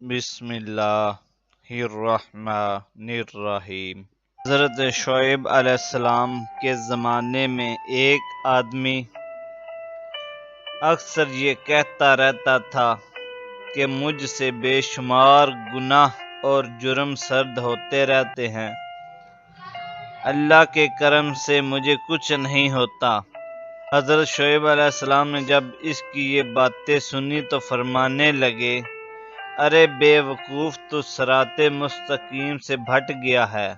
بسم اللہ الرحمن الرحیم۔ حضرت شعیب علیہ السلام کے زمانے میں ایک آدمی اکثر یہ کہتا رہتا تھا کہ مجھ سے بے شمار گناہ اور جرم سرد ہوتے رہتے ہیں، اللہ کے کرم سے مجھے کچھ نہیں ہوتا۔ حضرت شعیب علیہ السلام نے جب اس کی یہ باتیں سنی تو فرمانے لگے، ارے بے وقوف، تو صراط مستقیم سے بھٹ گیا ہے۔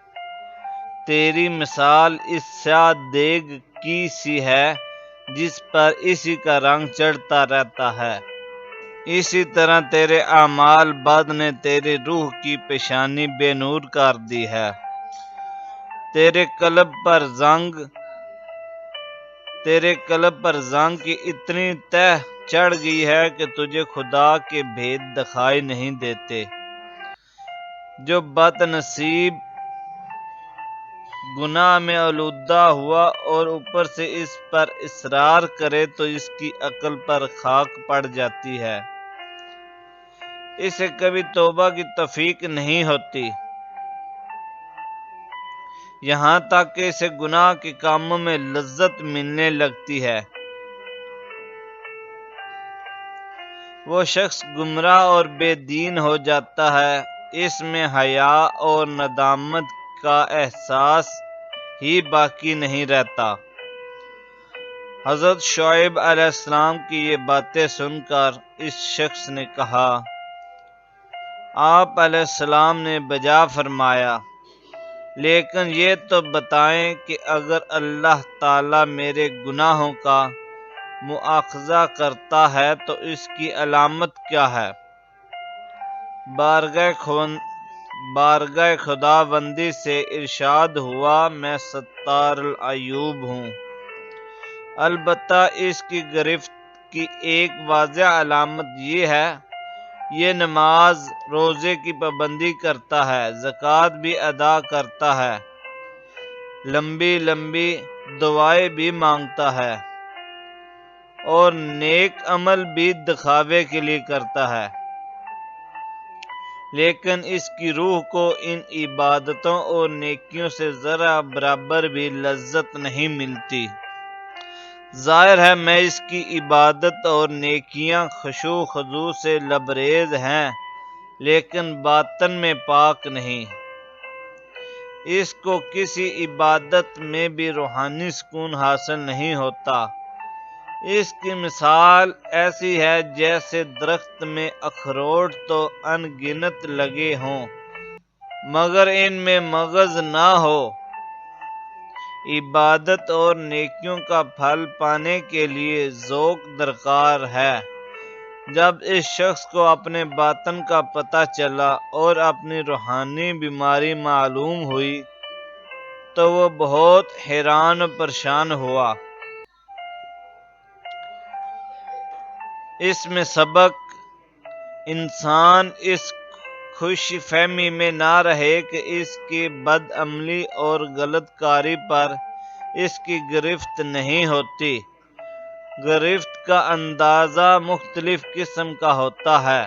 تیری مثال اس سیاہ دیگ کی سی ہے جس پر اسی کا رنگ چڑھتا رہتا ہے۔ اسی طرح تیرے اعمال بد نے تیری روح کی پیشانی بے نور کر دی ہے۔ تیرے قلب پر زنگ کی اتنی تہ چڑھ گئی ہے کہ تجھے خدا کے بھید دکھائی نہیں دیتے۔ جو بد نصیب گناہ میں آلودہ ہوا اور اوپر سے اس پر اصرار کرے تو اس کی عقل پر خاک پڑ جاتی ہے، اسے کبھی توبہ کی توفیق نہیں ہوتی، یہاں تک کہ اسے گناہ کے کاموں میں لذت ملنے لگتی ہے۔ وہ شخص گمراہ اور بے دین ہو جاتا ہے، اس میں حیا اور ندامت کا احساس ہی باقی نہیں رہتا۔ حضرت شعیب علیہ السلام کی یہ باتیں سن کر اس شخص نے کہا، آپ علیہ السلام نے بجا فرمایا، لیکن یہ تو بتائیں کہ اگر اللہ تعالی میرے گناہوں کا مواخذہ کرتا ہے تو اس کی علامت کیا ہے؟ بارگاہ خداوندی سے ارشاد ہوا، میں ستار العیوب ہوں۔ البتہ اس کی گرفت کی ایک واضح علامت یہ ہے، یہ نماز روزے کی پابندی کرتا ہے، زکوٰۃ بھی ادا کرتا ہے، لمبی لمبی دعائیں بھی مانگتا ہے اور نیک عمل بھی دکھاوے کے لیے کرتا ہے، لیکن اس کی روح کو ان عبادتوں اور نیکیوں سے ذرا برابر بھی لذت نہیں ملتی۔ ظاہر ہے میں اس کی عبادت اور نیکیاں خشوع و خضوع سے لبریز ہیں، لیکن باطن میں پاک نہیں۔ اس کو کسی عبادت میں بھی روحانی سکون حاصل نہیں ہوتا۔ اس کی مثال ایسی ہے جیسے درخت میں اخروٹ تو ان گنت لگے ہوں مگر ان میں مغز نہ ہو۔ عبادت اور نیکیوں کا پھل پانے کے لیے ذوق درکار ہے۔ جب اس شخص کو اپنے باطن کا پتہ چلا اور اپنی روحانی بیماری معلوم ہوئی تو وہ بہت حیران و پریشان ہوا۔ اس میں سبق، انسان اس خوش فہمی میں نہ رہے کہ اس کی بد عملی اور غلط کاری پر اس کی گرفت نہیں ہوتی۔ گرفت کا اندازہ مختلف قسم کا ہوتا ہے۔